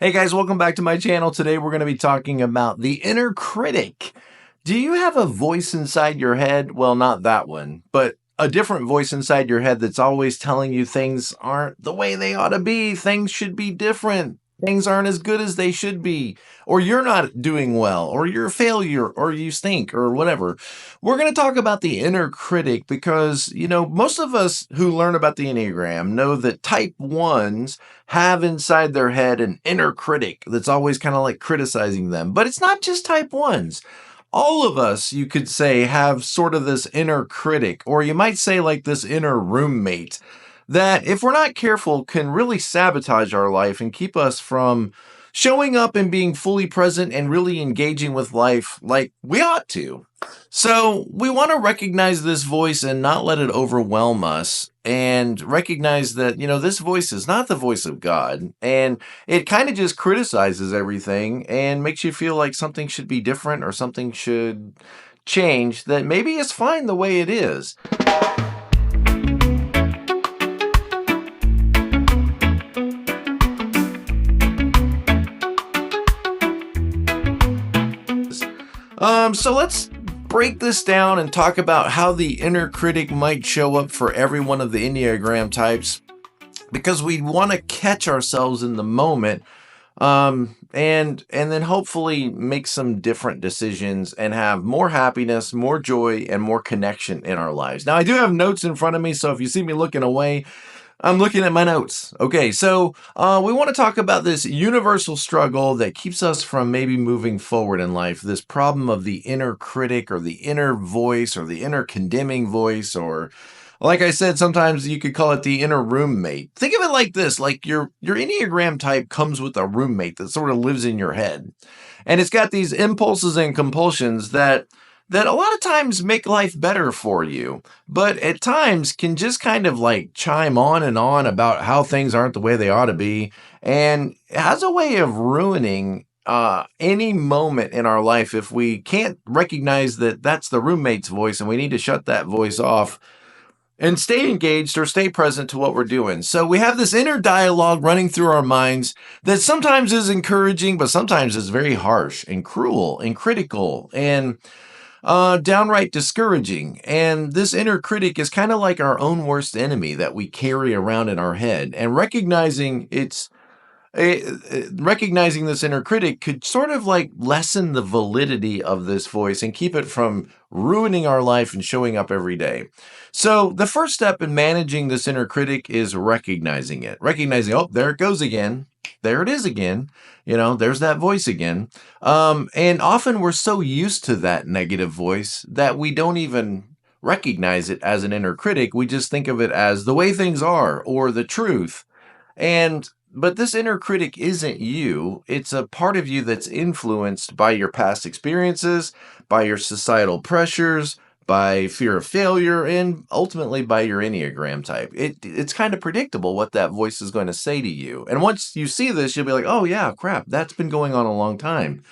Hey guys, welcome back to my channel. Today we're going to be talking about the inner critic. Do you have a voice inside your head? Well, not that one, but a different voice inside your head that's always telling you things aren't the way they ought to be. Things should be different. Things aren't as good as they should be, or you're not doing well, or you're a failure, or you stink, or whatever. We're going to talk about the inner critic because, most of us who learn about the Enneagram know that type ones have inside their head an inner critic that's always kind of like criticizing them. But it's not just type ones. All of us, you could say, have sort of this inner critic, or you might say like this inner roommate that, if we're not careful, can really sabotage our life and keep us from showing up and being fully present and really engaging with life like we ought to. So we want to recognize this voice and not let it overwhelm us, and recognize that, this voice is not the voice of God, and it kind of just criticizes everything and makes you feel like something should be different or something should change, that maybe it's fine the way it is. So let's break this down and talk about how the inner critic might show up for every one of the Enneagram types, because we want to catch ourselves in the moment, and then hopefully make some different decisions and have more happiness, more joy, and more connection in our lives. Now, I do have notes in front of me, so if you see me looking away, I'm looking at my notes. Okay, so we want to talk about this universal struggle that keeps us from maybe moving forward in life, this problem of the inner critic, or the inner voice, or the inner condemning voice, or like I said, sometimes you could call it the inner roommate. Think of it like this, like your Enneagram type comes with a roommate that sort of lives in your head. And it's got these impulses and compulsions that a lot of times make life better for you, but at times can just kind of like chime on and on about how things aren't the way they ought to be, and has a way of ruining any moment in our life if we can't recognize that that's the roommate's voice, and we need to shut that voice off and stay engaged or stay present to what we're doing. So we have this inner dialogue running through our minds that sometimes is encouraging, but sometimes is very harsh and cruel and critical and downright discouraging. And this inner critic is kind of like our own worst enemy that we carry around in our head. And recognizing recognizing this inner critic could sort of like lessen the validity of this voice and keep it from ruining our life and showing up every day. So the first step in managing this inner critic is recognizing it. Recognizing, oh, there it goes again. There it is again. There's that voice again. And often we're so used to that negative voice that we don't even recognize it as an inner critic. We just think of it as the way things are or the truth. But this inner critic isn't you. It's a part of you that's influenced by your past experiences, by your societal pressures, by fear of failure, and ultimately by your Enneagram type. It's kind of predictable what that voice is going to say to you. And once you see this, you'll be like, oh yeah, crap, that's been going on a long time.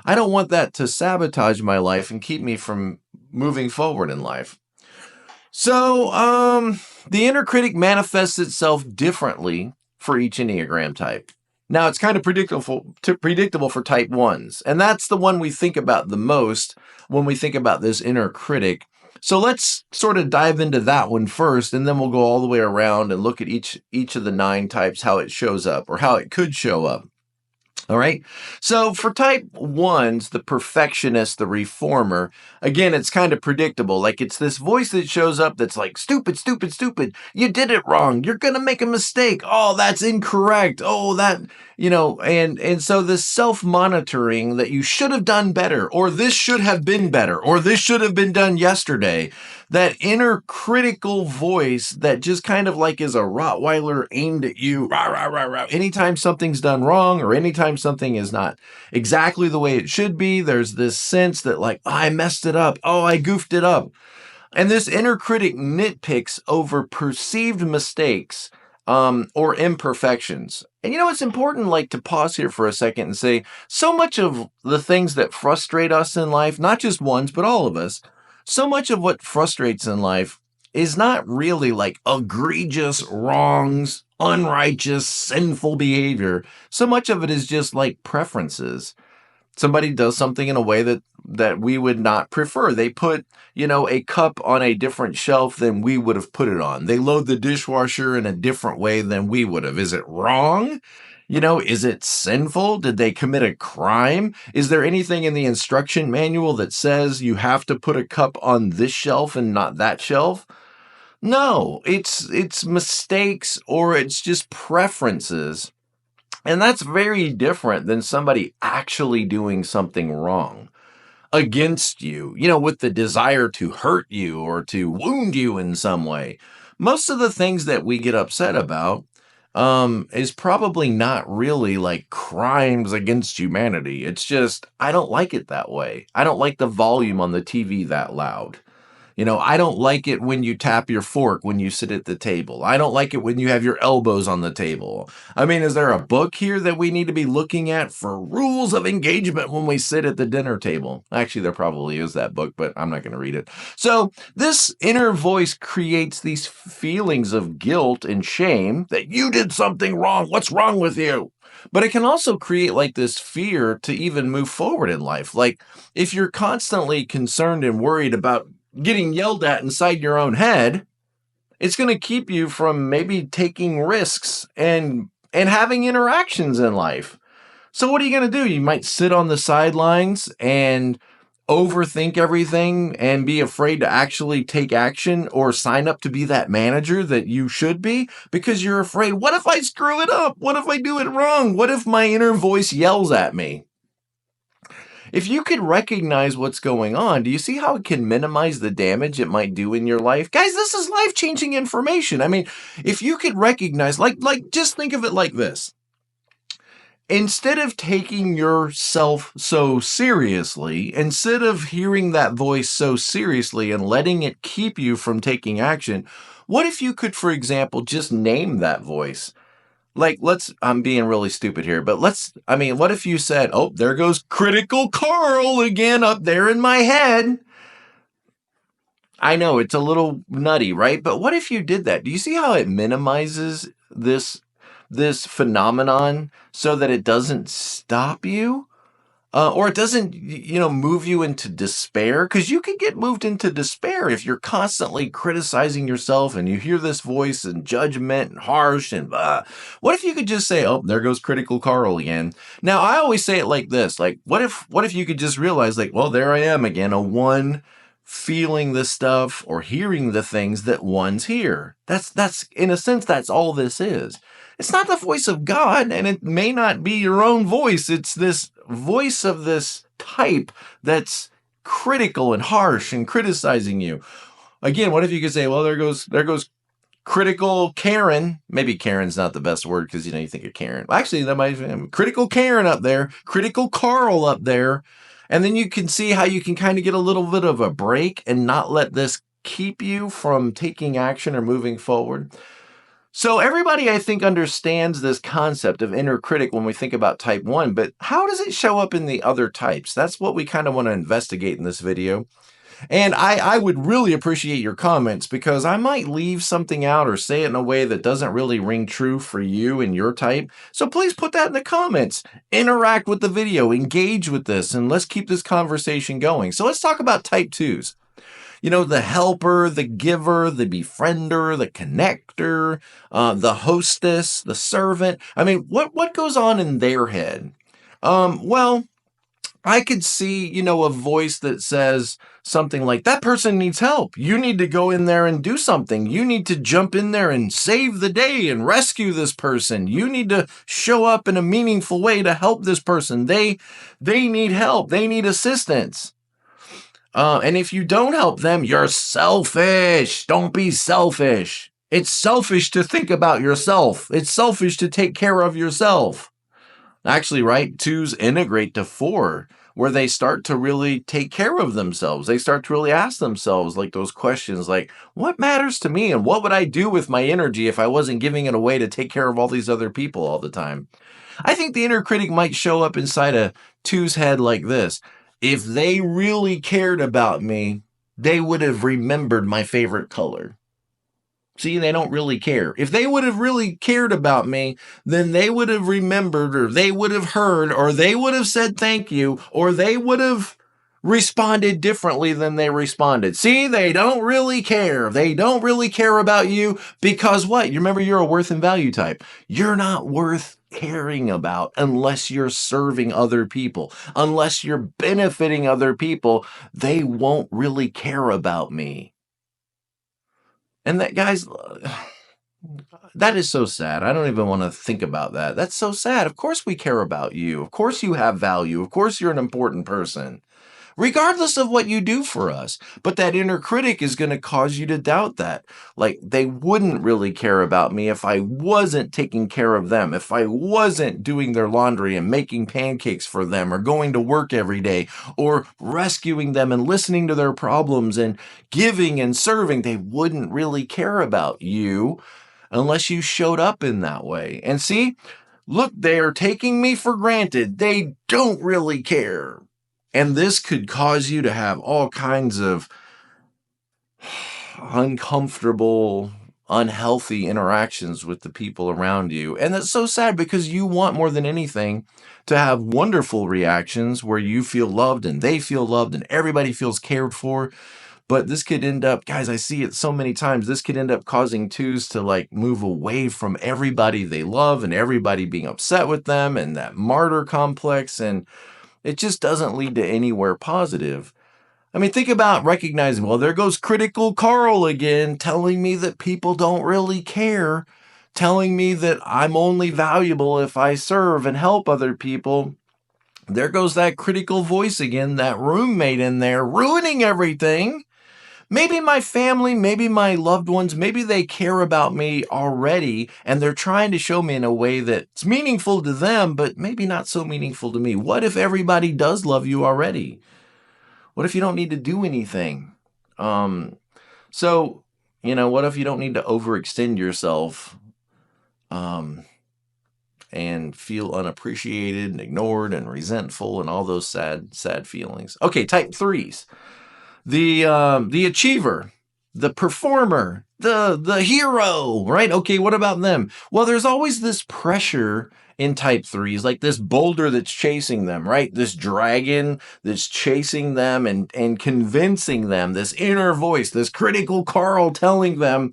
I don't want that to sabotage my life and keep me from moving forward in life. So the inner critic manifests itself differently for each Enneagram type. Now, it's kind of predictable for type ones, and that's the one we think about the most when we think about this inner critic. So let's sort of dive into that one first, and then we'll go all the way around and look at each of the 9 types, how it shows up or how it could show up. All right. So for type ones, the perfectionist, the reformer, again, it's kind of predictable. Like, it's this voice that shows up that's like, stupid, stupid, stupid. You did it wrong. You're going to make a mistake. Oh, that's incorrect. Oh, that, and so this self-monitoring that you should have done better, or this should have been better, or this should have been done yesterday. That inner critical voice that just kind of like is a Rottweiler aimed at you, rah, rah, rah, rah. Anytime something's done wrong, or anytime something is not exactly the way it should be, there's this sense that like, oh, I messed it up. Oh, I goofed it up. And this inner critic nitpicks over perceived mistakes or imperfections. And it's important like to pause here for a second and say, so much of the things that frustrate us in life, not just ones, but all of us, so much of what frustrates in life is not really like egregious wrongs, unrighteous, sinful behavior. So much of it is just like preferences. Somebody does something in a way that we would not prefer. They put, a cup on a different shelf than we would have put it on. They load the dishwasher in a different way than we would have. Is it wrong? Is it sinful? Did they commit a crime? Is there anything in the instruction manual that says you have to put a cup on this shelf and not that shelf? No, it's mistakes, or it's just preferences. And that's very different than somebody actually doing something wrong against you, with the desire to hurt you or to wound you in some way. Most of the things that we get upset about is probably not really like crimes against humanity. It's just, I don't like it that way. I don't like the volume on the TV that loud. I don't like it when you tap your fork when you sit at the table. I don't like it when you have your elbows on the table. I mean, is there a book here that we need to be looking at for rules of engagement when we sit at the dinner table? Actually, there probably is that book, but I'm not going to read it. So this inner voice creates these feelings of guilt and shame that you did something wrong. What's wrong with you? But it can also create like this fear to even move forward in life. Like if you're constantly concerned and worried about getting yelled at inside your own head, it's going to keep you from maybe taking risks and having interactions in life. So what are you going to do? You might sit on the sidelines and overthink everything and be afraid to actually take action or sign up to be that manager that you should be because you're afraid, what if I screw it up? What if I do it wrong? What if my inner voice yells at me? If you could recognize what's going on, do you see how it can minimize the damage it might do in your life? Guys, this is life-changing information. I mean, if you could recognize, just think of it like this. Instead of taking yourself so seriously, instead of hearing that voice so seriously and letting it keep you from taking action, what if you could, for example, just name that voice? I'm being really stupid here, but what if you said, oh, there goes critical Carl again up there in my head. I know it's a little nutty, right? But what if you did that? Do you see how it minimizes this phenomenon so that it doesn't stop you? Or it doesn't, move you into despair, because you could get moved into despair if you're constantly criticizing yourself and you hear this voice and judgment and harsh and what if you could just say, oh, there goes critical Carl again. Now, I always say it like this, like, what if you could just realize, like, well, there I am again, a one feeling the stuff or hearing the things that one's hear. That's in a sense, that's all this is. It's not the voice of God, and it may not be your own voice. It's this voice of this type that's critical and harsh and criticizing you. Again, what if you could say, well, there goes critical Karen. Maybe Karen's not the best word because, you think of Karen. Actually, that might be critical Karen up there, critical Carl up there. And then you can see how you can kind of get a little bit of a break and not let this keep you from taking action or moving forward. So everybody, I think, understands this concept of inner critic when we think about type 1, but how does it show up in the other types? That's what we kind of want to investigate in this video. And I would really appreciate your comments, because I might leave something out or say it in a way that doesn't really ring true for you and your type. So please put that in the comments. Interact with the video, engage with this, and let's keep this conversation going. So let's talk about type 2s. The helper, the giver, the befriender, the connector, the hostess, the servant. I mean, what goes on in their head? Well, I could see, a voice that says something like, that person needs help. You need to go in there and do something. You need to jump in there and save the day and rescue this person. You need to show up in a meaningful way to help this person. They need help. They need assistance. And if you don't help them, you're selfish. Don't be selfish. It's selfish to think about yourself. It's selfish to take care of yourself. Actually, right, 2s integrate to 4, where they start to really take care of themselves. They start to really ask themselves like those questions like, what matters to me? And what would I do with my energy if I wasn't giving it away to take care of all these other people all the time? I think the inner critic might show up inside a 2's head like this. If they really cared about me, they would have remembered my favorite color. See, they don't really care. If they would have really cared about me, then they would have remembered, or they would have heard, or they would have said thank you, or they would have responded differently than they responded. See, they don't really care. They don't really care about you because what? You remember, you're a worth and value type. You're not worth caring about unless you're serving other people, unless you're benefiting other people. They won't really care about me. And that, guys, that is so sad. I don't even want to think about that. That's so sad. Of course we care about you. Of course you have value. Of course you're an important person, regardless of what you do for us. But that inner critic is going to cause you to doubt that. Like, they wouldn't really care about me if I wasn't taking care of them, if I wasn't doing their laundry and making pancakes for them, or going to work every day, or rescuing them and listening to their problems and giving and serving. They wouldn't really care about you unless you showed up in that way. And see, look, they are taking me for granted. They don't really care. And this could cause you to have all kinds of uncomfortable, unhealthy interactions with the people around you. And that's so sad, because you want more than anything to have wonderful reactions where you feel loved and they feel loved and everybody feels cared for. But this could end up, guys, I see it so many times, this could end up causing twos to like move away from everybody they love and everybody being upset with them, and that martyr complex. And it just doesn't lead to anywhere positive. I mean, think about recognizing, well, there goes critical Carl again, telling me that people don't really care, telling me that I'm only valuable if I serve and help other people. There goes that critical voice again, that roommate in there, ruining everything. Maybe my family, maybe my loved ones, maybe they care about me already, and they're trying to show me in a way that's meaningful to them, but maybe not so meaningful to me. What if everybody does love you already? What if you don't need to do anything? So, what if you don't need to overextend yourself and feel unappreciated and ignored and resentful and all those sad, sad feelings? Okay, type threes. The achiever, the performer, the hero, right? Okay, what about them? Well, there's always this pressure in type threes, like this boulder that's chasing them, right? This dragon that's chasing them and convincing them, this inner voice, this critical Carl telling them,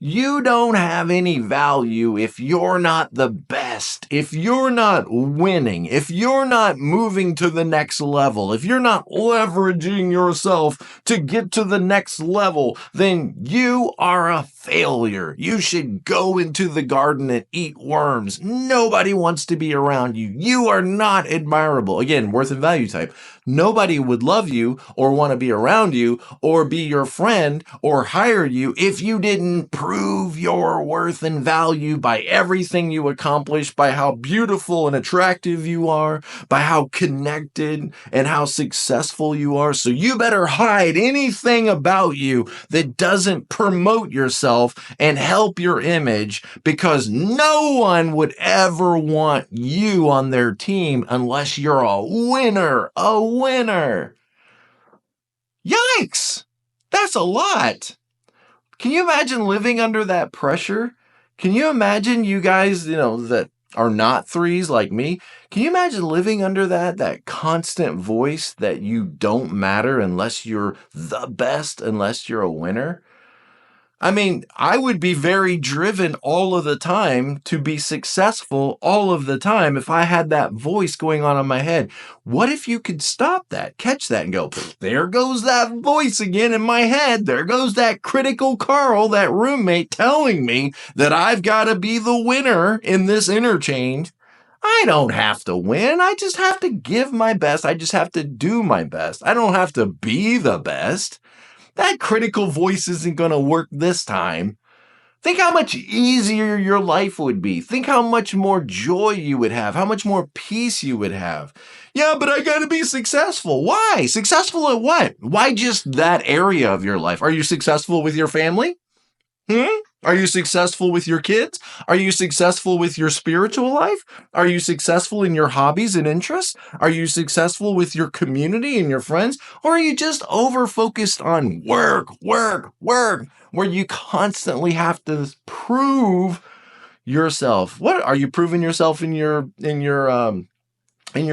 you don't have any value if you're not the best, if you're not winning, if you're not moving to the next level, if you're not leveraging yourself to get to the next level, then you are a failure. You should go into the garden and eat worms. Nobody wants to be around you. You are not admirable. Again, worth and value type. Nobody would love you or want to be around you or be your friend or hire you if you didn't prove your worth and value by everything you accomplish, by how beautiful and attractive you are, by how connected and how successful you are. So you better hide anything about you that doesn't promote yourself and help your image, because no one would ever want you on their team unless you're a winner. A winner. Yikes! That's a lot. Can you imagine living under that pressure? Can you imagine, you guys, that are not threes like me? Can you imagine living under that constant voice that you don't matter unless you're the best, unless you're a winner? I mean, I would be very driven all of the time to be successful all of the time if I had that voice going on in my head. What if you could stop that, catch that, and go, there goes that voice again in my head. There goes that critical Carl, that roommate, telling me that I've got to be the winner in this interchange. I don't have to win. I just have to give my best. I just have to do my best. I don't have to be the best. That critical voice isn't going to work this time. Think how much easier your life would be. Think how much more joy you would have, how much more peace you would have. Yeah, but I got to be successful. Why? Successful at what? Why just that area of your life? Are you successful with your family? Are you successful with your kids? Are you successful with your spiritual life? Are you successful in your hobbies and interests? Are you successful with your community and your friends? Or are you just over focused on work, work, work, where you constantly have to prove yourself? What are you proving yourself in your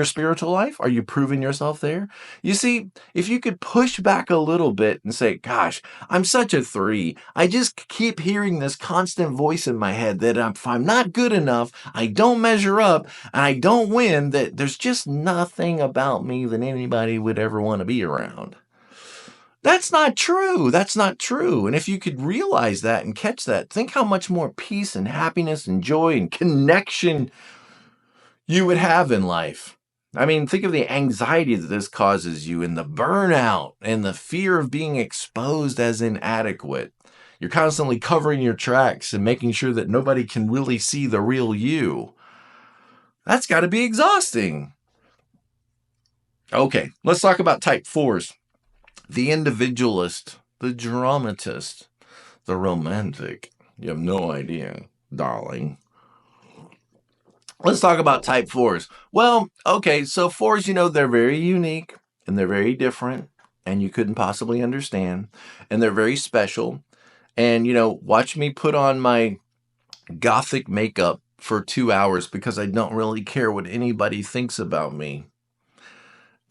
spiritual life? Are you proving yourself there? You see, if you could push back a little bit and say, gosh, I'm such a 3. I just keep hearing this constant voice in my head that if I'm not good enough, I don't measure up, and I don't win, that there's just nothing about me that anybody would ever want to be around. That's not true. That's not true. And if you could realize that and catch that, think how much more peace and happiness and joy and connection you would have in life. I mean, think of the anxiety that this causes you and the burnout and the fear of being exposed as inadequate. You're constantly covering your tracks and making sure that nobody can really see the real you. That's got to be exhausting. Okay, let's talk about type 4s. The individualist, the dramatist, the romantic. You have no idea, darling. Let's talk about type 4s. Well, okay, so 4s, they're very unique and they're very different and you couldn't possibly understand. And they're very special. And, watch me put on my gothic makeup for 2 hours because I don't really care what anybody thinks about me.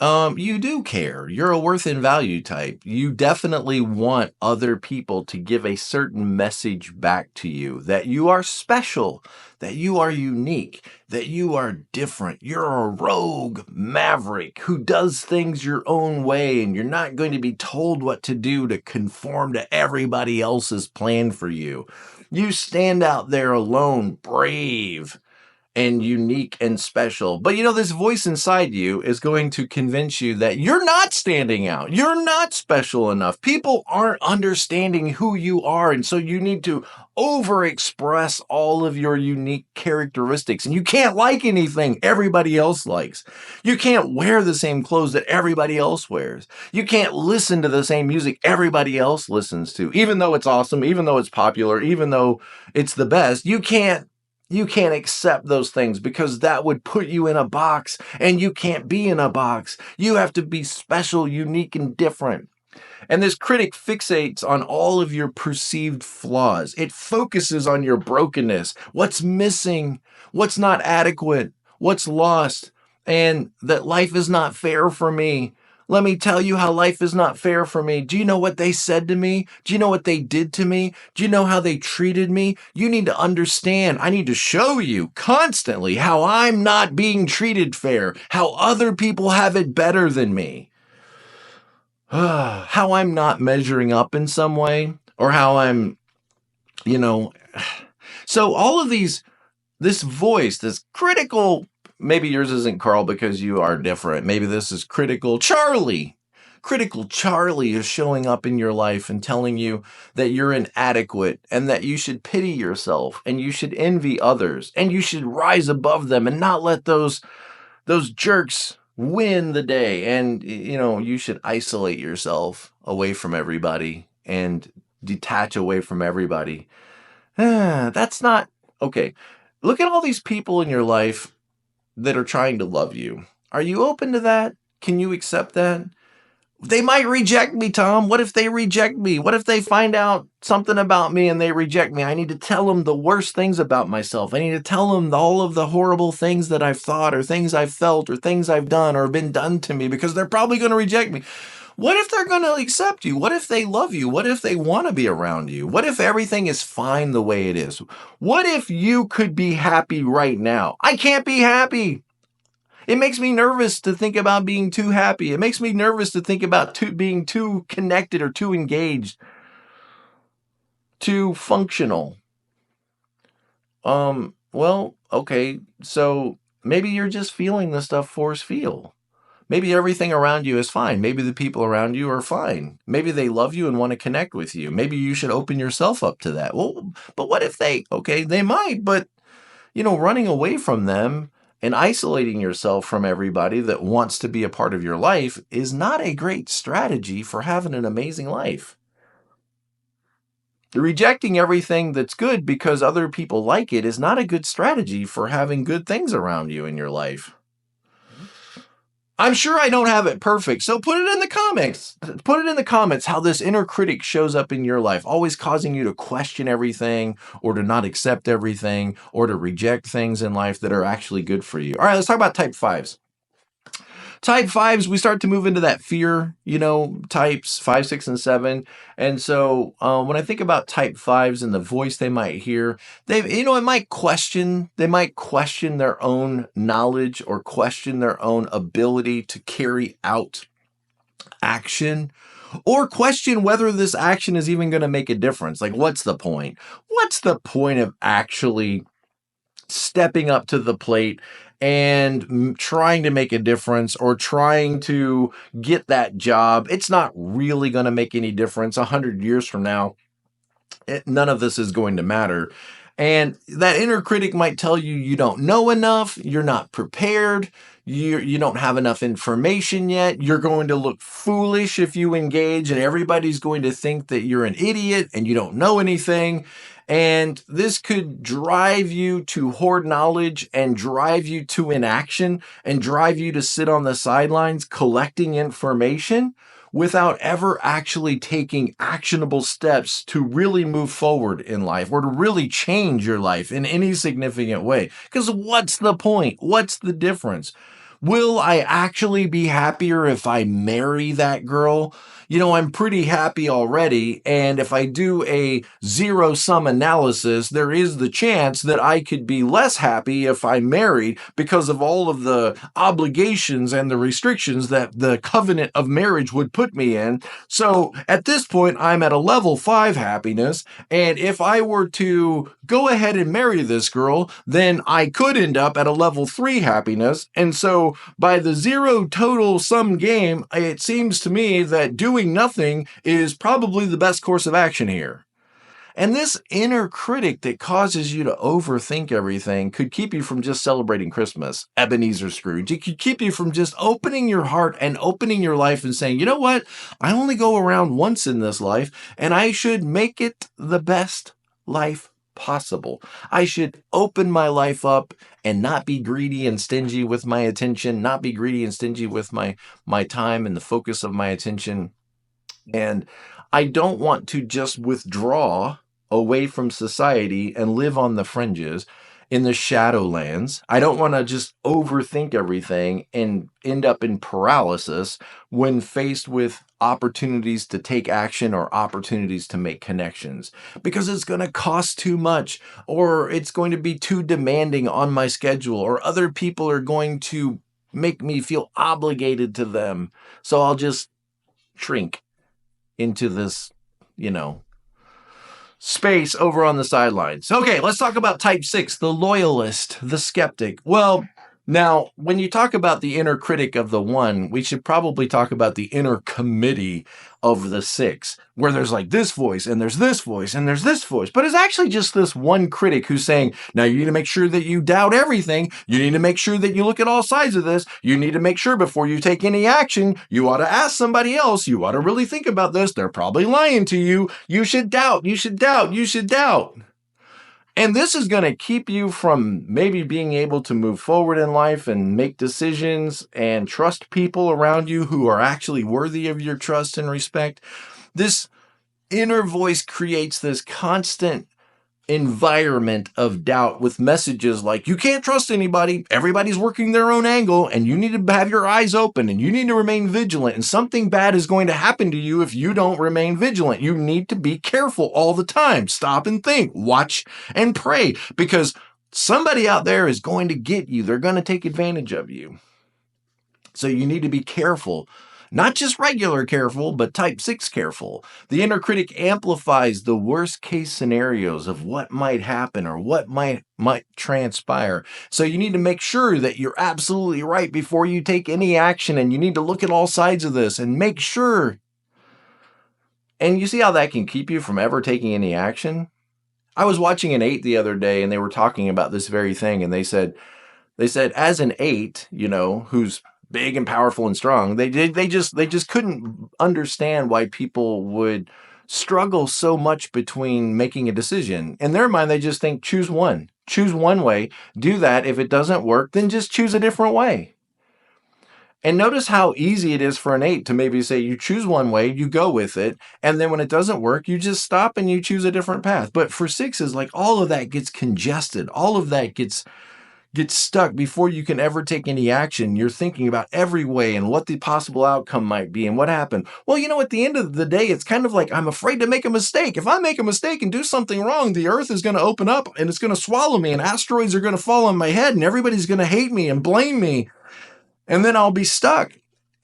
You do care. You're a worth and value type. You definitely want other people to give a certain message back to you that you are special, that you are unique, that you are different. You're a rogue maverick who does things your own way, and you're not going to be told what to do to conform to everybody else's plan for you. You stand out there alone, brave and unique and special. But this voice inside you is going to convince you that you're not standing out. You're not special enough. People aren't understanding who you are. And so you need to overexpress all of your unique characteristics. And you can't like anything everybody else likes. You can't wear the same clothes that everybody else wears. You can't listen to the same music everybody else listens to. Even though it's awesome, even though it's popular, even though it's the best, you can't accept those things because that would put you in a box, and you can't be in a box. You have to be special, unique, and different. And this critic fixates on all of your perceived flaws. It focuses on your brokenness, what's missing, what's not adequate, what's lost, and that life is not fair for me. Let me tell you how life is not fair for me. Do you know what they said to me? Do you know what they did to me? Do you know how they treated me? You need to understand. I need to show you constantly how I'm not being treated fair, how other people have it better than me, how I'm not measuring up in some way, or how I'm, So all of this voice, this critical. Maybe yours isn't Carl because you are different. Maybe this is critical Charlie. Critical Charlie is showing up in your life and telling you that you're inadequate and that you should pity yourself and you should envy others and you should rise above them and not let those jerks win the day. And, you should isolate yourself away from everybody and detach away from everybody. That's not okay. Look at all these people in your life that are trying to love you. Are you open to that? Can you accept that? They might reject me, Tom. What if they reject me? What if they find out something about me and they reject me? I need to tell them the worst things about myself. I need to tell them all of the horrible things that I've thought or things I've felt or things I've done or been done to me because they're probably going to reject me. What if they're going to accept you? What if they love you? What if they want to be around you? What if everything is fine the way it is? What if you could be happy right now? I can't be happy. It makes me nervous to think about being too happy. It makes me nervous to think about being too connected or too engaged, too functional. Well, okay, so maybe you're just feeling the stuff 4s feel. Maybe everything around you is fine. Maybe the people around you are fine. Maybe they love you and want to connect with you. Maybe you should open yourself up to that. Well, but what if they might, but, running away from them and isolating yourself from everybody that wants to be a part of your life is not a great strategy for having an amazing life. Rejecting everything that's good because other people like it is not a good strategy for having good things around you in your life. I'm sure I don't have it perfect, so put it in the comments. Put it in the comments how this inner critic shows up in your life, always causing you to question everything or to not accept everything or to reject things in life that are actually good for you. All right, let's talk about type 5s. Type 5s, we start to move into that fear, types 5, 6, and 7. And so when I think about type 5s and the voice they might hear, it might question, they might question their own knowledge or question their own ability to carry out action or question whether this action is even going to make a difference. Like, what's the point? What's the point of actually stepping up to the plate and trying to make a difference or trying to get that job? It's not really going to make any difference 100 years from now. None of this is going to matter. And that inner critic might tell you you don't know enough, you're not prepared, you don't have enough information yet, you're going to look foolish if you engage, and everybody's going to think that you're an idiot and you don't know anything. And this could drive you to hoard knowledge and drive you to inaction and drive you to sit on the sidelines collecting information without ever actually taking actionable steps to really move forward in life or to really change your life in any significant way. Because what's the point? What's the difference? Will I actually be happier if I marry that girl? I'm pretty happy already. And if I do a zero-sum analysis, there is the chance that I could be less happy if I married because of all of the obligations and the restrictions that the covenant of marriage would put me in. So at this point, I'm at a level 5 happiness. And if I were to go ahead and marry this girl, then I could end up at a level 3 happiness. And so by the zero total sum game, it seems to me that doing nothing is probably the best course of action here. And this inner critic that causes you to overthink everything could keep you from just celebrating Christmas, Ebenezer Scrooge. It could keep you from just opening your heart and opening your life and saying, you know what? I only go around once in this life, and I should make it the best life possible. I should open my life up and not be greedy and stingy with my attention, not be greedy and stingy with my time and the focus of my attention. And I don't want to just withdraw away from society and live on the fringes in the shadowlands. I don't want to just overthink everything and end up in paralysis when faced with opportunities to take action or opportunities to make connections, because it's going to cost too much, or it's going to be too demanding on my schedule, or other people are going to make me feel obligated to them. So I'll just shrink into this, space over on the sidelines. Okay, let's talk about type 6, the loyalist, the skeptic. Well, now, when you talk about the inner critic of the 1, we should probably talk about the inner committee of the 6, where there's like this voice, and there's this voice, and there's this voice. But it's actually just this one critic who's saying, now you need to make sure that you doubt everything. You need to make sure that you look at all sides of this. You need to make sure before you take any action, you ought to ask somebody else. You ought to really think about this. They're probably lying to you. You should doubt. You should doubt. You should doubt. And this is going to keep you from maybe being able to move forward in life and make decisions and trust people around you who are actually worthy of your trust and respect. This inner voice creates this constant environment of doubt with messages like, you can't trust anybody, everybody's working their own angle, and you need to have your eyes open, and you need to remain vigilant, and something bad is going to happen to you if you don't remain vigilant. You need to be careful all the time. Stop and think, watch and pray, because somebody out there is going to get you. They're going to take advantage of you. So you need to be careful. Not just regular careful, but type 6 careful. The inner critic amplifies the worst case scenarios of what might happen or what might transpire. So you need to make sure that you're absolutely right before you take any action, and you need to look at all sides of this and make sure. And you see how that can keep you from ever taking any action? I was watching an 8 the other day, and they were talking about this very thing, and they said as an 8, who's big and powerful and strong, they just couldn't understand why people would struggle so much between making a decision. In their mind, they just think, choose one. Choose one way. Do that. If it doesn't work, then just choose a different way. And notice how easy it is for an 8 to maybe say you choose one way, you go with it, and then when it doesn't work, you just stop and you choose a different path. But for 6s, like all of that gets congested. All of that gets stuck before you can ever take any action. You're thinking about every way and what the possible outcome might be and what happened. Well, at the end of the day, it's kind of like I'm afraid to make a mistake. If I make a mistake and do something wrong, the earth is going to open up and it's going to swallow me and asteroids are going to fall on my head and everybody's going to hate me and blame me. And then I'll be stuck.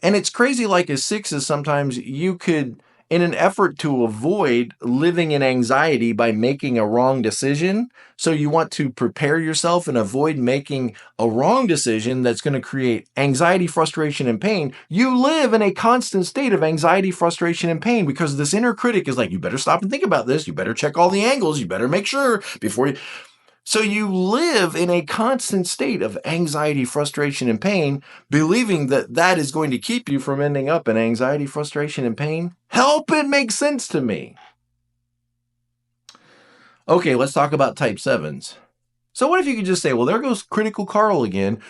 And it's crazy, like as 6s, sometimes you could, in an effort to avoid living in anxiety by making a wrong decision, so you want to prepare yourself and avoid making a wrong decision that's going to create anxiety, frustration, and pain. You live in a constant state of anxiety, frustration, and pain because this inner critic is like, you better stop and think about this. You better check all the angles. You better make sure before you... So you live in a constant state of anxiety, frustration, and pain, believing that that is going to keep you from ending up in anxiety, frustration, and pain. Help it make sense to me. Okay, let's talk about type 7s. So what if you could just say, well, there goes critical Carl again,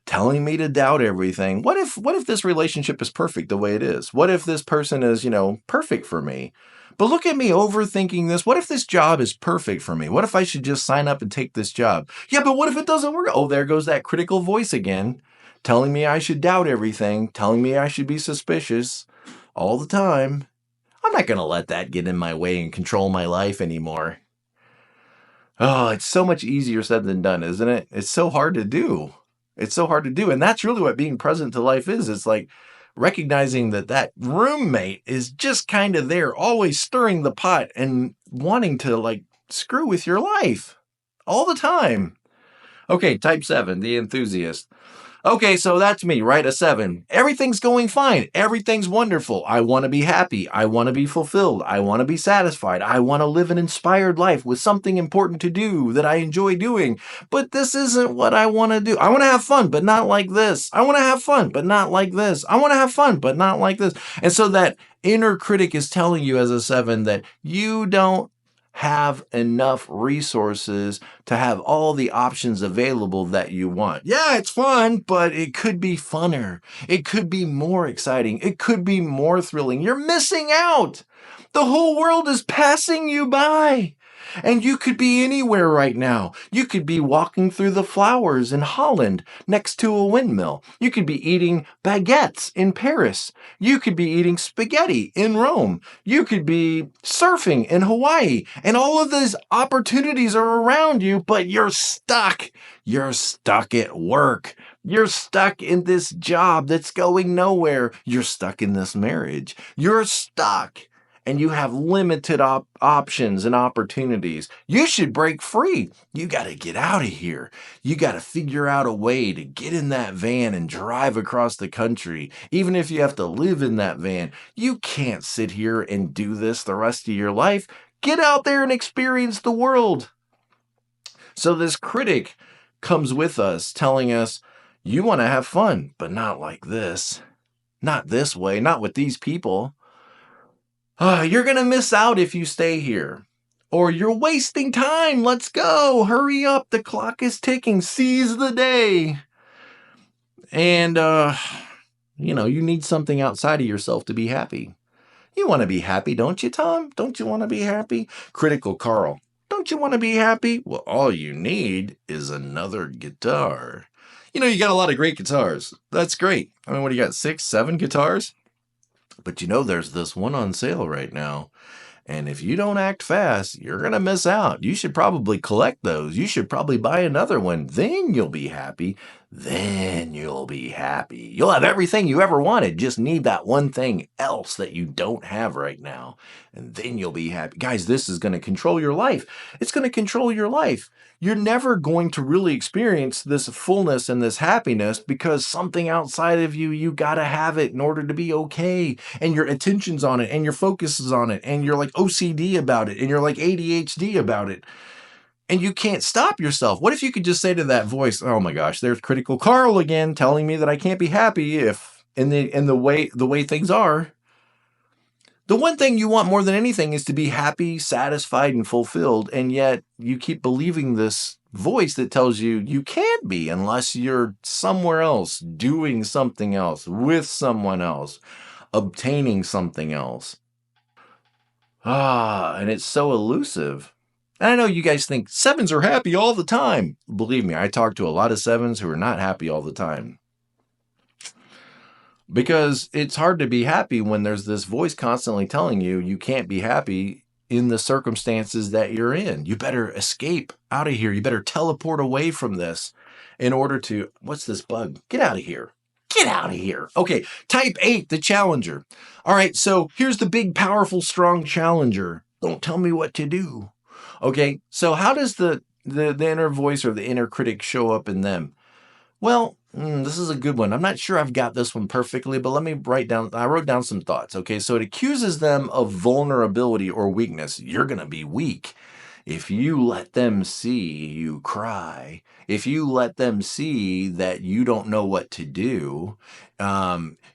telling me to doubt everything. What if this relationship is perfect the way it is? What if this person is, perfect for me? But look at me overthinking this. What if this job is perfect for me? What if I should just sign up and take this job? Yeah, but what if it doesn't work? Oh, there goes that critical voice again, telling me I should doubt everything, telling me I should be suspicious all the time. I'm not going to let that get in my way and control my life anymore. Oh, it's so much easier said than done, isn't it? It's so hard to do. It's so hard to do. And that's really what being present to life is. It's like recognizing that roommate is just kind of there, always stirring the pot and wanting to screw with your life all the time. Okay, type 7, the enthusiast. Okay, so that's me, right? A 7. Everything's going fine. Everything's wonderful. I want to be happy. I want to be fulfilled. I want to be satisfied. I want to live an inspired life with something important to do that I enjoy doing. But this isn't what I want to do. I want to have fun, but not like this. I want to have fun, but not like this. I want to have fun, but not like this. And so that inner critic is telling you as a 7 that you don't have enough resources to have all the options available that you want. Yeah, it's fun, but it could be funner. It could be more exciting. It could be more thrilling. You're missing out. The whole world is passing you by. And you could be anywhere right now. You could be walking through the flowers in Holland next to a windmill. You could be eating baguettes in Paris. You could be eating spaghetti in Rome. You could be surfing in Hawaii. And all of these opportunities are around you, but you're stuck. You're stuck at work. You're stuck in this job that's going nowhere. You're stuck in this marriage. You're stuck. And you have limited options and opportunities. You should break free. You got to get out of here. You got to figure out a way to get in that van and drive across the country. Even if you have to live in that van, you can't sit here and do this the rest of your life. Get out there and experience the world. So this critic comes with us telling us, you want to have fun, but not like this. Not this way, not with these people. You're going to miss out if you stay here. Or you're wasting time. Let's go. Hurry up. The clock is ticking. Seize the day. And, you need something outside of yourself to be happy. You want to be happy, don't you, Tom? Don't you want to be happy? Critical Carl. Don't you want to be happy? Well, all you need is another guitar. You got a lot of great guitars. That's great. I mean, what do you got? 6, 7 guitars? But there's this one on sale right now. And if you don't act fast, you're going to miss out. You should probably collect those. You should probably buy another one. Then you'll be happy. Then you'll be happy. You'll have everything you ever wanted. Just need that one thing else that you don't have right now. And then you'll be happy. Guys, this is going to control your life. It's going to control your life. You're never going to really experience this fullness and this happiness because something outside of you got to have it in order to be okay. And your attention's on it and your focus is on it. And you're like OCD about it. And you're like ADHD about it. And you can't stop yourself. What if you could just say to that voice, oh my gosh, there's critical Carl again telling me that I can't be happy if in the way things are. The one thing you want more than anything is to be happy, satisfied, and fulfilled, and yet you keep believing this voice that tells you you can't be unless you're somewhere else, doing something else, with someone else, obtaining something else. And it's so elusive. And I know you guys think sevens are happy all the time. Believe me, I talk to a lot of sevens who are not happy all the time. Because it's hard to be happy when there's this voice constantly telling you you can't be happy in the circumstances that you're in. You better escape out of here. You better teleport away from this in order to, what's this bug? Get out of here. Get out of here. Okay, type 8, the challenger. All right, so here's the big, powerful, strong challenger. Don't tell me what to do. Okay, so how does the inner voice or the inner critic show up in them? Well, this is a good one. I'm not sure I've got this one perfectly, but let me I wrote down some thoughts. Okay, so it accuses them of vulnerability or weakness. You're going to be weak if you let them see you cry. If you let them see that you don't know what to do,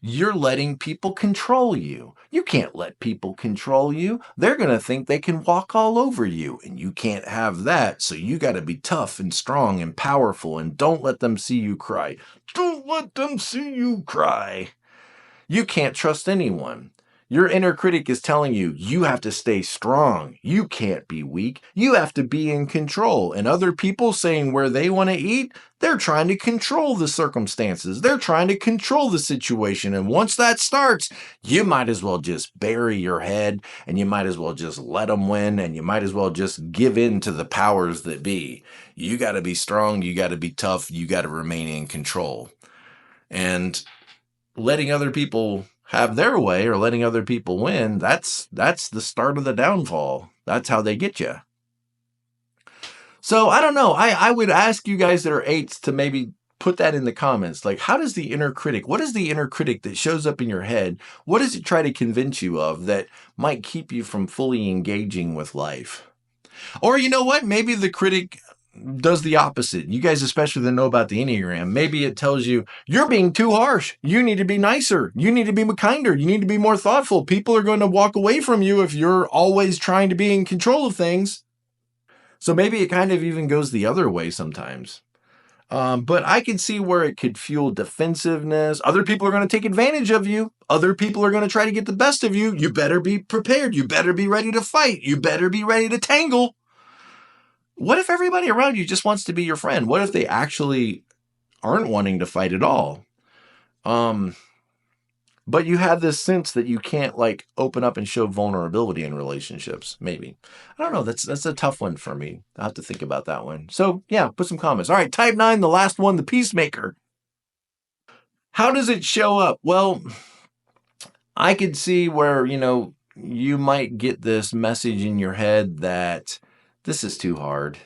you're letting people control you. You can't let people control you. They're going to think they can walk all over you, and you can't have that. So you got to be tough and strong and powerful, and don't let them see you cry. Don't let them see you cry. You can't trust anyone. Your inner critic is telling you, you have to stay strong. You can't be weak. You have to be in control. And other people saying where they want to eat, they're trying to control the circumstances. They're trying to control the situation. And once that starts, you might as well just bury your head, and you might as well just let them win, and you might as well just give in to the powers that be. You got to be strong. You got to be tough. You got to remain in control. And letting other people have their way or letting other people win, that's the start of the downfall. That's how they get you. So I don't know. I would ask you guys that are 8s to maybe put that in the comments. Like, how does the inner critic, what is the inner critic that shows up in your head? What does it try to convince you of that might keep you from fully engaging with life? Or you know what? Maybe the critic does the opposite. You guys especially that know about the Enneagram, maybe it tells you, you're being too harsh. You need to be nicer. You need to be kinder. You need to be more thoughtful. People are going to walk away from you if you're always trying to be in control of things. So maybe it kind of even goes the other way sometimes. But I can see where it could fuel defensiveness. Other people are going to take advantage of you. Other people are going to try to get the best of you. You better be prepared. You better be ready to fight. You better be ready to tangle. What if everybody around you just wants to be your friend? What if they actually aren't wanting to fight at all? But you have this sense that you can't like open up and show vulnerability in relationships. Maybe. I don't know. That's a tough one for me. I'll have to think about that one. So yeah, put some comments. All right, type 9, the last one, the peacemaker. How does it show up? Well, I could see where, you might get this message in your head that this is too hard.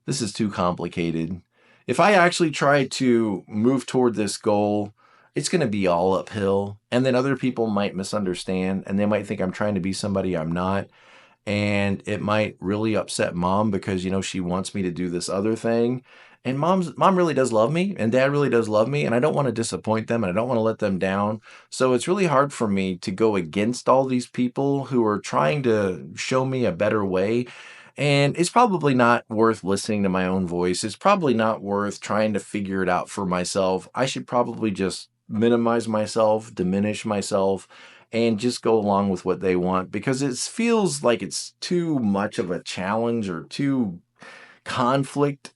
This is too complicated. If I actually try to move toward this goal, it's going to be all uphill. And then other people might misunderstand, and they might think I'm trying to be somebody I'm not. And it might really upset mom because, she wants me to do this other thing. And mom really does love me, and dad really does love me, and I don't want to disappoint them, and I don't want to let them down. So it's really hard for me to go against all these people who are trying to show me a better way. And it's probably not worth listening to my own voice. It's probably not worth trying to figure it out for myself. I should probably just minimize myself, diminish myself, and just go along with what they want, because it feels like it's too much of a challenge or too conflict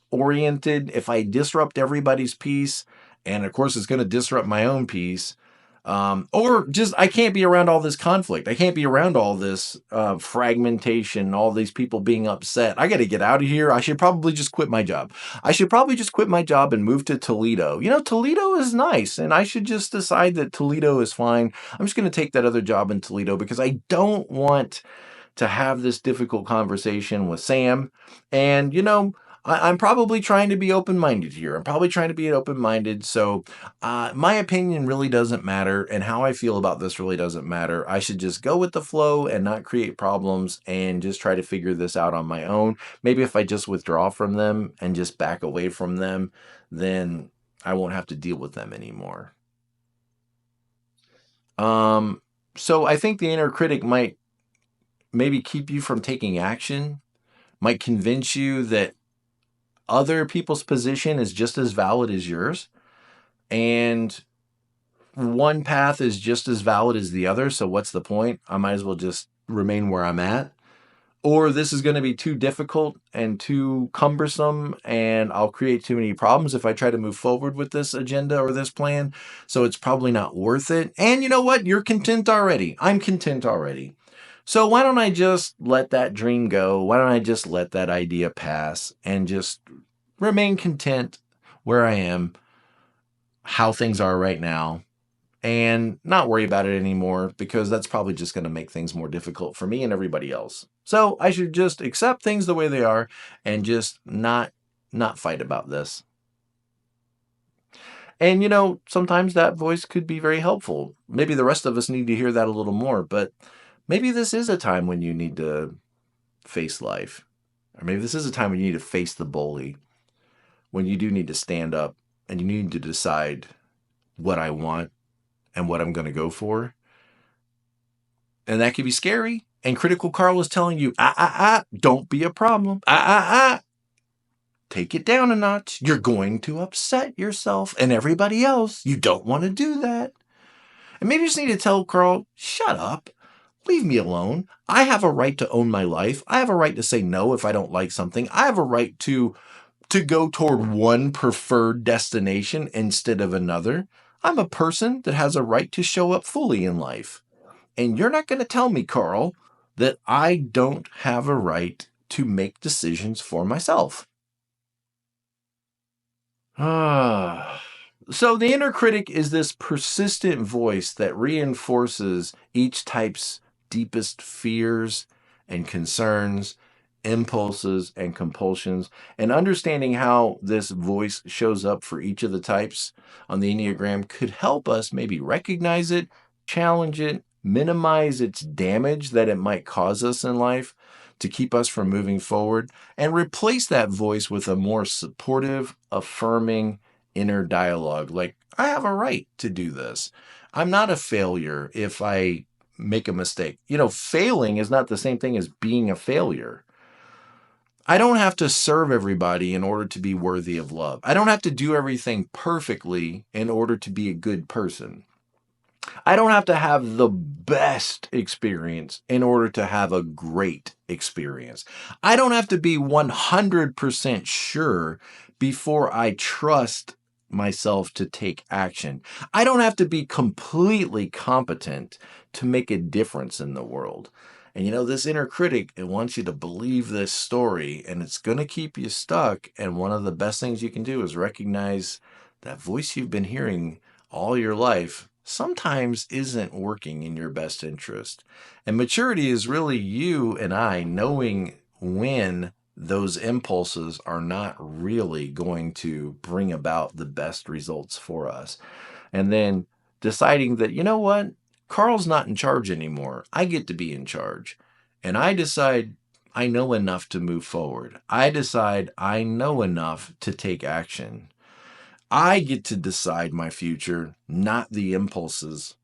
oriented. If I disrupt everybody's peace, and of course it's going to disrupt my own peace, or just I can't be around all this conflict. I can't be around all this fragmentation, all these people being upset. I got to get out of here. I should probably just quit my job. I should probably just quit my job and move to Toledo. Toledo is nice, and I should just decide that Toledo is fine. I'm just going to take that other job in Toledo because I don't want to have this difficult conversation with Sam. And, I'm probably trying to be open-minded here. I'm probably trying to be open-minded. So my opinion really doesn't matter, and how I feel about this really doesn't matter. I should just go with the flow and not create problems and just try to figure this out on my own. Maybe if I just withdraw from them and just back away from them, then I won't have to deal with them anymore. So I think the inner critic might maybe keep you from taking action, might convince you that other people's position is just as valid as yours, and one path is just as valid as the other. So what's the point? I might as well just remain where I'm at. Or this is going to be too difficult and too cumbersome, and I'll create too many problems if I try to move forward with this agenda or this plan. So it's probably not worth it. And you know what? You're content already. I'm content already. So why don't I just let that dream go? Why don't I just let that idea pass and just remain content where I am, how things are right now, and not worry about it anymore, because that's probably just going to make things more difficult for me and everybody else. So I should just accept things the way they are and just not fight about this. And sometimes that voice could be very helpful. Maybe the rest of us need to hear that a little more, but maybe this is a time when you need to face life. Or maybe this is a time when you need to face the bully, when you do need to stand up and you need to decide what I want and what I'm going to go for. And that can be scary. And Critical Carl is telling you, don't be a problem. Take it down a notch. You're going to upset yourself and everybody else. You don't want to do that. And maybe you just need to tell Carl, shut up. Leave me alone. I have a right to own my life. I have a right to say no if I don't like something. I have a right to go toward one preferred destination instead of another. I'm a person that has a right to show up fully in life. And you're not going to tell me, Carl, that I don't have a right to make decisions for myself. So the inner critic is this persistent voice that reinforces each type's deepest fears and concerns, impulses and compulsions. And understanding how this voice shows up for each of the types on the Enneagram could help us maybe recognize it, challenge it, minimize its damage that it might cause us in life to keep us from moving forward, and replace that voice with a more supportive, affirming inner dialogue. Like, I have a right to do this. I'm not a failure if I make a mistake. Failing is not the same thing as being a failure. I don't have to serve everybody in order to be worthy of love. I don't have to do everything perfectly in order to be a good person. I don't have to have the best experience in order to have a great experience. I don't have to be 100% sure before I trust myself to take action. I don't have to be completely competent to make a difference in the world. And this inner critic, it wants you to believe this story, and it's going to keep you stuck. And one of the best things you can do is recognize that voice you've been hearing all your life sometimes isn't working in your best interest. And maturity is really you and I knowing when those impulses are not really going to bring about the best results for us. And then deciding that, you know what? Carl's not in charge anymore. I get to be in charge. And I decide I know enough to move forward. I decide I know enough to take action. I get to decide my future, not the impulses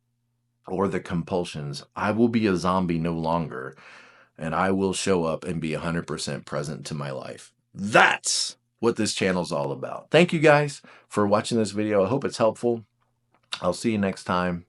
or the compulsions. I will be a zombie no longer, and I will show up and be 100% present to my life. That's what this channel is all about. Thank you guys for watching this video. I hope it's helpful. I'll see you next time.